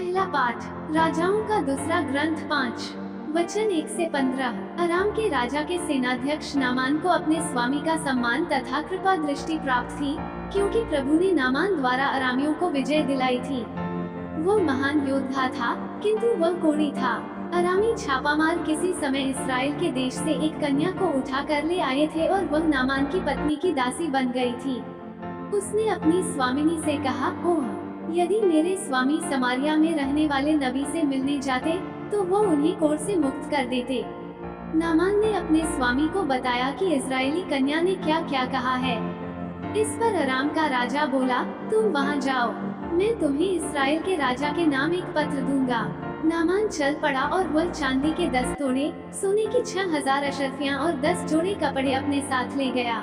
पहला पाठ राजाओं का दूसरा ग्रंथ 5 वचन 1 से 15। अराम के राजा के सेनाध्यक्ष नामान को अपने स्वामी का सम्मान तथा कृपा दृष्टि प्राप्त थी, क्योंकि प्रभु ने नामान द्वारा अरामियों को विजय दिलाई थी। वो महान योद्धा था, किंतु वह कोढ़ी था। अरामी छापामार किसी समय इसराइल के देश से एक कन्या को उठा कर ले आए थे और वह नामान की पत्नी की दासी बन गई थी। उसने अपनी स्वामिनी से कहा, ओह, यदि मेरे स्वामी समारिया में रहने वाले नबी से मिलने जाते तो वो उन्हें कोढ़ से मुक्त कर देते। नामान ने अपने स्वामी को बताया कि इजरायली कन्या ने क्या क्या कहा है। इस पर अराम का राजा बोला, तुम वहाँ जाओ, मैं तुम्हें इसराइल के राजा के नाम एक पत्र दूंगा। नामान चल पड़ा और वह चांदी के 10 तोड़े, सोने की 6000 अशर्फियाँ और 10 जोड़े कपड़े अपने साथ ले गया।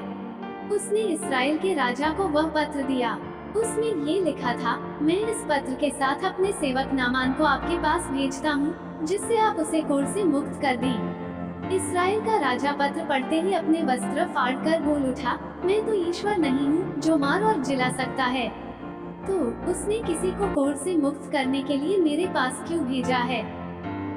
उसने इसराइल के राजा को वह पत्र दिया। उसमें ये लिखा था, मैं इस पत्र के साथ अपने सेवक नामान को आपके पास भेजता हूँ, जिससे आप उसे कोढ़ से मुक्त कर दें। इसराइल का राजा पत्र पढ़ते ही अपने वस्त्र फाड़ कर बोल उठा, मैं तो ईश्वर नहीं हूँ जो मार और जिला सकता है, तो उसने किसी को कोढ़ से मुक्त करने के लिए मेरे पास क्यों भेजा है?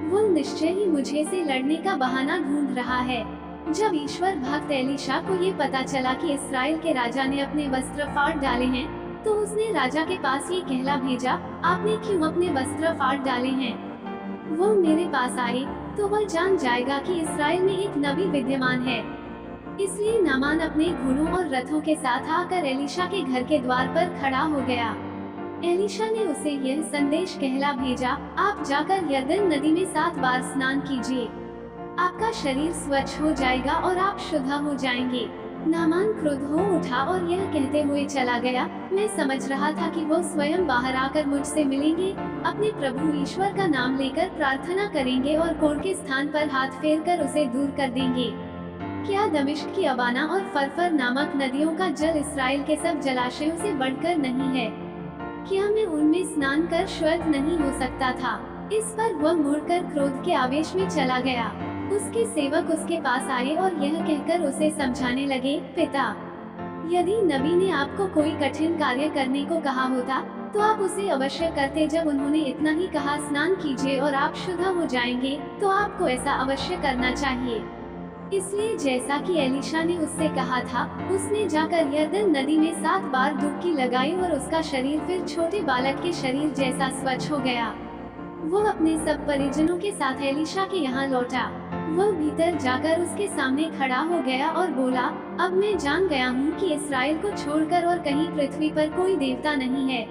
वो निश्चय ही मुझे से लड़ने का बहाना ढूंढ रहा है। जब ईश्वर भक्त एलीशा को ये पता चला कि इसराइल के राजा ने अपने वस्त्र फाड़ डाले हैं, तो उसने राजा के पास ये कहला भेजा, आपने क्यों अपने वस्त्र फाड़ डाले हैं? वो मेरे पास आए तो वह जान जाएगा कि इसराइल में एक नबी विद्यमान है। इसलिए नामान अपने घोड़ों और रथों के साथ आकर एलीशा के घर के द्वार पर खड़ा हो गया। एलीशा ने उसे यह संदेश कहला भेजा, आप जाकर यरदन नदी में 7 बार स्नान कीजिए, आपका शरीर स्वच्छ हो जाएगा और आप शुद्ध हो जाएंगे। नामान क्रुद्ध हो उठा और यह कहते हुए चला गया, मैं समझ रहा था कि वो स्वयं बाहर आकर मुझसे मिलेंगे, अपने प्रभु ईश्वर का नाम लेकर प्रार्थना करेंगे और कोढ़ के स्थान पर हाथ फेर कर उसे दूर कर देंगे। क्या दमिश्क की अबाना और फरफर नामक नदियों का जल इसराइल के सब जलाशयों से बढ़कर नहीं है? क्या मैं उनमें स्नान कर शुद्ध नहीं हो सकता था? इस पर वह मुड़कर क्रोध के आवेश में चला गया। उसके सेवक उसके पास आए और यह कहकर उसे समझाने लगे, पिता, यदि नबी ने आपको कोई कठिन कार्य करने को कहा होता तो आप उसे अवश्य करते। जब उन्होंने इतना ही कहा, स्नान कीजिए और आप शुद्ध हो जाएंगे, तो आपको ऐसा अवश्य करना चाहिए। इसलिए जैसा कि एलीशा ने उससे कहा था, उसने जाकर यरदन नदी में 7 बार डुबकी लगाई और उसका शरीर फिर छोटे बालक के शरीर जैसा स्वच्छ हो गया। वो अपने सब परिजनों के साथ एलीशा के यहाँ लौटा। वह भीतर जाकर उसके सामने खड़ा हो गया और बोला, अब मैं जान गया हूँ कि इसराइल को छोड़कर और कहीं पृथ्वी पर कोई देवता नहीं है।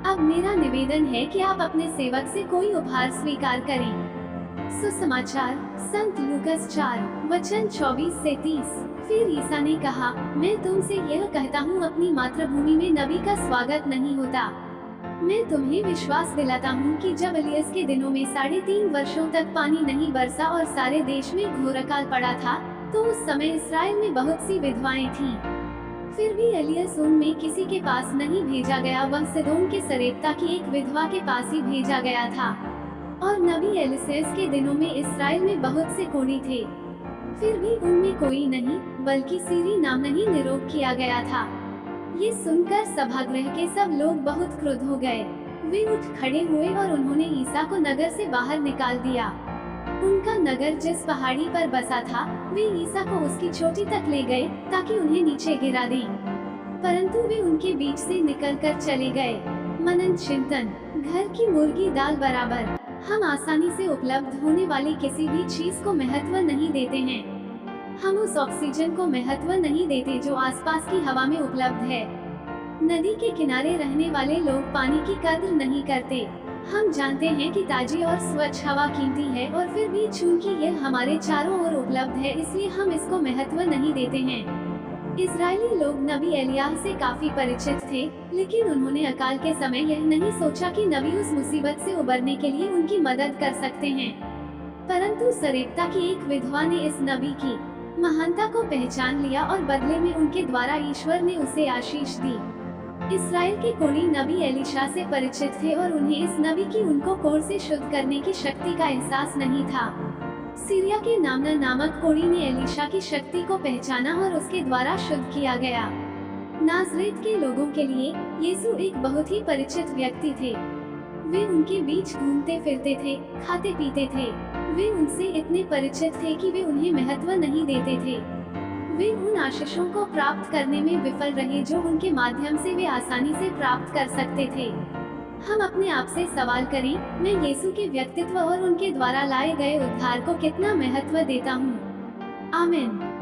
अब मेरा निवेदन है कि आप अपने सेवक से कोई उपहार स्वीकार करें। सुसमाचार संत लूकस 4 वचन 24 से 30। फिर ईसा ने कहा, मैं तुमसे यह कहता हूँ, अपनी मातृभूमि में नबी का स्वागत नहीं होता। मैं तुम्हें विश्वास दिलाता हूँ कि जब इलियस के दिनों में 3.5 वर्षों तक पानी नहीं बरसा और सारे देश में घोर अकाल पड़ा था, तो उस समय इसराइल में बहुत सी विधवाएं थीं। फिर भी इलियस उनमें किसी के पास नहीं भेजा गया, वह सिदोन के सरेप्ता की एक विधवा के पास ही भेजा गया था। और नबी एलिसेस के दिनों में इसराइल में बहुत से कोढ़ी थे, फिर भी उनमें कोई नहीं, बल्कि सीरी नाम नहीं निरोग किया गया था। ये सुनकर सभागृह के सब लोग बहुत क्रुद्ध हो गए। वे उठ खड़े हुए और उन्होंने ईसा को नगर से बाहर निकाल दिया। उनका नगर जिस पहाड़ी पर बसा था, वे ईसा को उसकी चोटी तक ले गए ताकि उन्हें नीचे गिरा दें, परंतु वे उनके बीच से निकलकर चले गए। मनन चिंतन। घर की मुर्गी दाल बराबर। हम आसानी से उपलब्ध होने वाली किसी भी चीज को महत्व नहीं देते हैं। हम उस ऑक्सीजन को महत्व नहीं देते जो आसपास की हवा में उपलब्ध है। नदी के किनारे रहने वाले लोग पानी की कद्र नहीं करते। हम जानते हैं कि ताजी और स्वच्छ हवा कीमती है, और फिर भी चूंकि यह हमारे चारों ओर उपलब्ध है, इसलिए हम इसको महत्व नहीं देते हैं। इजरायली लोग नबी एलियाह से काफी परिचित थे, लेकिन उन्होंने अकाल के समय यह नहीं सोचा कि नबी उस मुसीबत से उबरने के लिए उनकी मदद कर सकते हैं। परंतु सरेप्ता की एक विधवा ने इस नबी की महानता को पहचान लिया और बदले में उनके द्वारा ईश्वर ने उसे आशीष दी। इसराइल के कोढ़ी नबी एलीशा से परिचित थे और उन्हें इस नबी की उनको कोढ़ से शुद्ध करने की शक्ति का एहसास नहीं था। सीरिया के नामना नामक कोढ़ी ने एलीशा की शक्ति को पहचाना और उसके द्वारा शुद्ध किया गया। नाजरेत के लोगों के लिए यीशु एक बहुत ही परिचित व्यक्ति थे। वे उनके बीच घूमते फिरते थे, खाते पीते थे। वे उनसे इतने परिचित थे कि वे उन्हें महत्व नहीं देते थे। वे उन आशीषों को प्राप्त करने में विफल रहे जो उनके माध्यम से वे आसानी से प्राप्त कर सकते थे। हम अपने आप से सवाल करें, मैं यीशु के व्यक्तित्व और उनके द्वारा लाए गए उद्धार को कितना महत्व देता हूँ? आमीन।